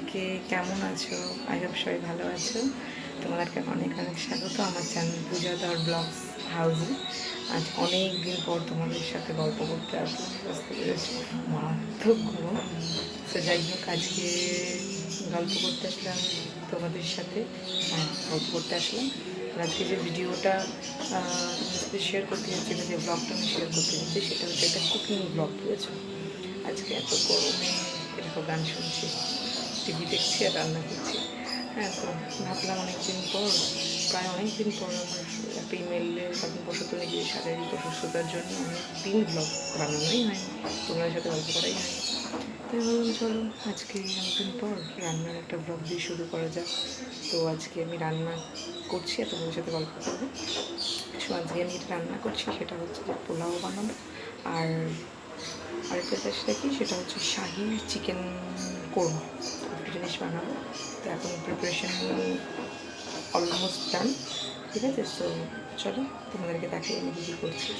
সবাইকে, কেমন আছো? আই হোপ সবাই ভালো আছো। তোমাদেরকে অনেক অনেক স্বাগত আমার চ্যানেল পূজাধর ব্লগস হাউসে। আজ অনেক দিন পর তোমাদের সাথে গল্প করতে আসলাম, বুঝতে পেরেছি মারাত্মক গরম। তো যাই হোক, আজকে গল্প করতে আসলাম তোমাদের সাথে, গল্প করতে আসলাম। আজকে যে ভিডিওটা তোমার সাথে শেয়ার করতে যাচ্ছি, যে ব্লগটা আমি শেয়ার করতে যাচ্ছি, সেটা হচ্ছে একটা কুকিং ব্লগ। বুঝেছো? আজকে এত গরমে এরকম গান শুনছি, টিভি দেখছি আর রান্না করছি। হ্যাঁ, তো ভাবলাম অনেকদিন পর, প্রায় অনেক দিন পর আমার একটা ইমেলে কারণবশত নিজের শারীরিক অসুস্থতার জন্য অনেক দিন ব্লগ বানানোই হয়নি, তোমাদের সাথে গল্প করাই হয়নি। তাই ভাবলাম চলো আজকে অনেকদিন পর রান্নার একটা ব্লগ দিয়ে শুরু করা যাক। তো আজকে আমি রান্না করছি আর তোমাদের সাথে গল্প করবো। সো আজকে আমি যেটা রান্না করছি সেটা হচ্ছে যে পোলাও বানাবো, আর আরেকটা চেষ্টা কি সেটা হচ্ছে শাহি চিকেন কোরমা, দুটো জিনিস বানাবো। তো এখন প্রিপারেশন অলমোস্ট ডান, ঠিক আছে। সো চলো তোমাদেরকে দেখাই আমি কী কী করছি।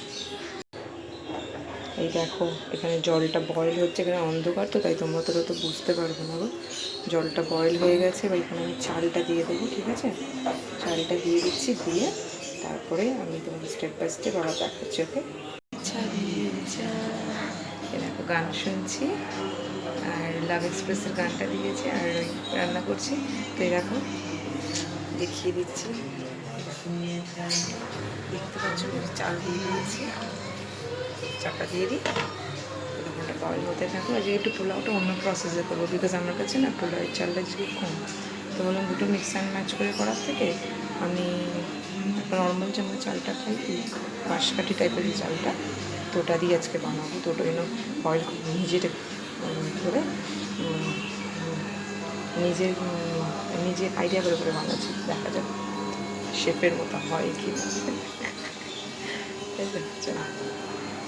এই দেখো, এখানে জলটা বয়েল হচ্ছে, এখানে অন্ধকার তো তাই তোমরা তো বুঝতে পারবো না গো। জলটা বয়েল হয়ে গেছে, এবার এখানে আমি চালটা দিয়ে দেবো, ঠিক আছে। চালটা দিয়ে দিচ্ছি, দিয়ে তারপরে আমি তোমাকে স্টেপ বাই স্টেপ আবার দেখাচ্ছি। ওকে, দেখো গান শুনছি আর লাভ এক্সপ্রেসের গানটা দিয়েছি আর রান্না করছি। তো এই দেখো দেখিয়ে দিচ্ছি, দেখতে পাচ্ছ চাল দিয়ে দিয়েছি, চালটা দিয়ে দিই। ওটা বয়েল হতে থাকো। আর যে একটু পোলাওটা অন্য প্রসেসে করবো, বিকজ আমার কাছে না পোলাওয়ের চালটা একটু কম, তো বললাম দুটো মিক্স অ্যান্ড ম্যাচ করে করার থেকে আমি একটা নর্মাল যে আমরা চালটা খাই, বাঁশকাঠি টাইপের যে চালটা, তো ওটা দিয়ে আজকে বানাবো। তো ওটা যেন বয়েল নিজের করে নিজের নিজের আইডিয়া করে করে বানাচ্ছি, দেখা যাক শেফের মতো হয় কি না।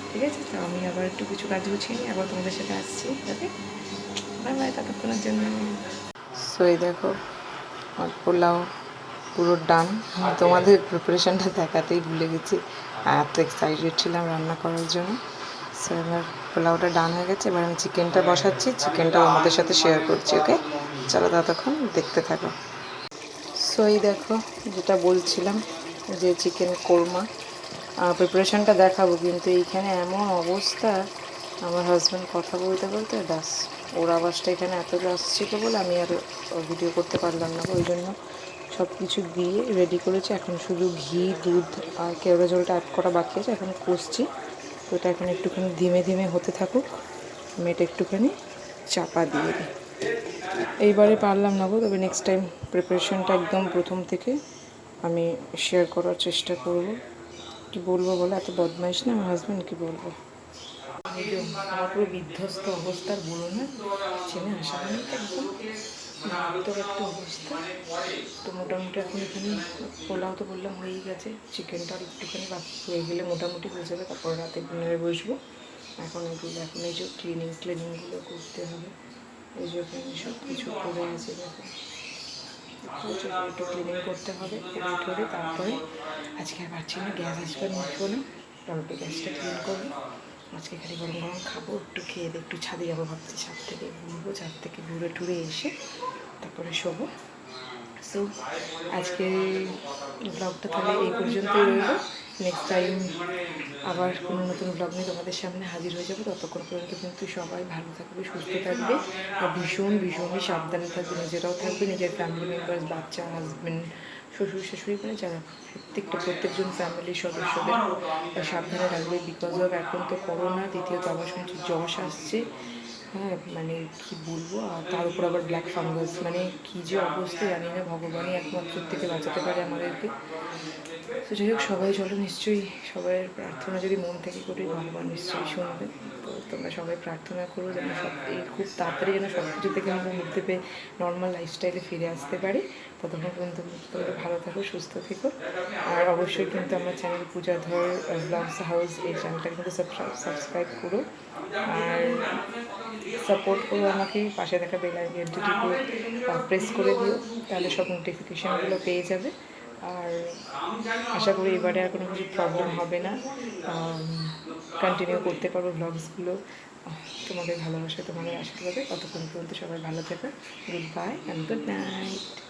ঠিক আছে, তো আমি আবার একটু কিছু কাজ গুছিয়ে নিই, আবার তোমাদের সাথে আসছি। ওকে, বাই বাই, ততক্ষণের জন্য। সো এই দেখো আমার পোলাও পুরো ডান। তোমাদের প্রিপারেশানটা দেখাতেই ভুলে গেছি, এত এক্সাইটেড ছিলাম রান্না করার জন্য। সো এবার পোলাওটা ডান হয়ে গেছে, এবার আমি চিকেনটা বসাচ্ছি, চিকেনটা আমাদের সাথে শেয়ার করছি। ওকে, চলো ততক্ষণ দেখতে থাকো। সো এই দেখো, যেটা বলছিলাম যে চিকেন কোরমা প্রিপারেশানটা দেখাবো, কিন্তু এইখানে এমন অবস্থা, আমার হাজব্যান্ড কথা বলতে বলতে ব্যাস ওর আওয়াজটা এখানে এত আসছিল বলে আমি আর ভিডিও করতে পারলাম না। ওই জন্য সব কিছু দিয়ে রেডি করেছি, এখন শুধু ঘি, দুধ আর কেওড়া জলটা অ্যাড করা বাকি আছে, এখন কষছি। তো এটা এখন একটুখানি ধীমে ধীমে হতে থাকুক, আমি এটা একটুখানি চাপা দিয়ে দিই। এইবারে পারলাম না গো, তবে নেক্সট টাইম প্রিপারেশানটা একদম প্রথম থেকে আমি শেয়ার করার চেষ্টা করব। কি বলবো বলো, এত বদমাইশ না আমার হাজব্যান্ড, কি বলবো। আমার পুরো বিধ্বস্ত অবস্থার বলো না, চেনে আসা মানে একদম মারাত্মক একটা অবস্থা। তো মোটামুটি এখন এখানে পোলাও তো বললাম হয়েই গেছে, চিকেনটা আর একটুখানি বাকি হয়ে গেলে মোটামুটি হয়ে যাবে, তারপর রাতে ডিনারে বসবো। এখন এই যে ক্লিনিংগুলো করতে হবে, এই যে ওখানে সব কিছু করে আছে দেখো, একটু ক্লিনিং করতে হবে, করে ঠরে তারপরে আজকে আর পারছি না, গ্যাস আজকে নিচ্ছিল না, টমেটো গ্যাসটা ক্লিন করবো। আজকে খালি গরম গরম খাবো, একটু খেয়ে দিয়ে একটু ছাদে যাবো ভাবছি, ছাদ থেকে ঘুরবো, ছাদ থেকে ঘুরে টুরে এসে তারপরে শোবো। সো আজকে ব্লগটা তাহলে এই পর্যন্তই রইল। নেক্সট টাইম আবার কোনো নতুন ব্লগ নিয়ে তোমাদের সামনে হাজির হয়ে যাবো। ততক্ষণ পর্যন্ত কিন্তু সবাই ভালো থাকবে, সুস্থ থাকবে আর ভীষণই সাবধানে থাকবে, নিজেরাও থাকবে, নিজের ফ্যামিলি মেম্বার্স, বাচ্চা, হাজব্যান্ড, শ্বশুর শাশুড়ি, মানে যারা প্রত্যেকজন ফ্যামিলির সদস্যদের সাবধানে রাখবে। বিকজ অফ এখন তো করোনা, দ্বিতীয়ত আবার শুনছি যশ আসছে। হ্যাঁ, মানে কি বলবো, আর তার উপর আবার ব্ল্যাক ফাঙ্গাস, মানে কী যে অবস্থা জানি না, ভগবানই একমাত্র থেকে বাঁচাতে পারে আমাদেরকে। তো যাই হোক, সবাই চলো নিশ্চয়ই সবাই প্রার্থনা যদি মন থেকে করি, ভগবান নিশ্চয়ই শুনবে। তো তোমরা সবাই প্রার্থনা করো যেন সব এই খুব তাড়াতাড়ি যেন সব কিছু থেকে আমরা মুক্তি পেয়ে নর্মাল লাইফস্টাইলে ফিরে আসতে পারি। ততক্ষণ পর্যন্ত তোমরা ভালো থাকো, সুস্থ থেকো। আর অবশ্যই কিন্তু আমার চ্যানেল পূজাধর ব্লগস হাউস, এই চ্যানেলটা কিন্তু সাবস্ক্রাইব করো আর সাপোর্ট করো আমাকে, পাশে দেখা বেল আইকনটি প্রেস করে দিও, তাহলে সব নোটিফিকেশানগুলো পেয়ে যাবে। আর আশা করি এবারে আর কোনো কিছু প্রবলেম হবে না, কন্টিনিউ করতে পারবো ব্লগসগুলো। তোমাদের ভালোবাসা, তোমাদের আশীর্বাদে ততক্ষণ পর্যন্ত সবাই ভালো থেকো। Good bye and good night.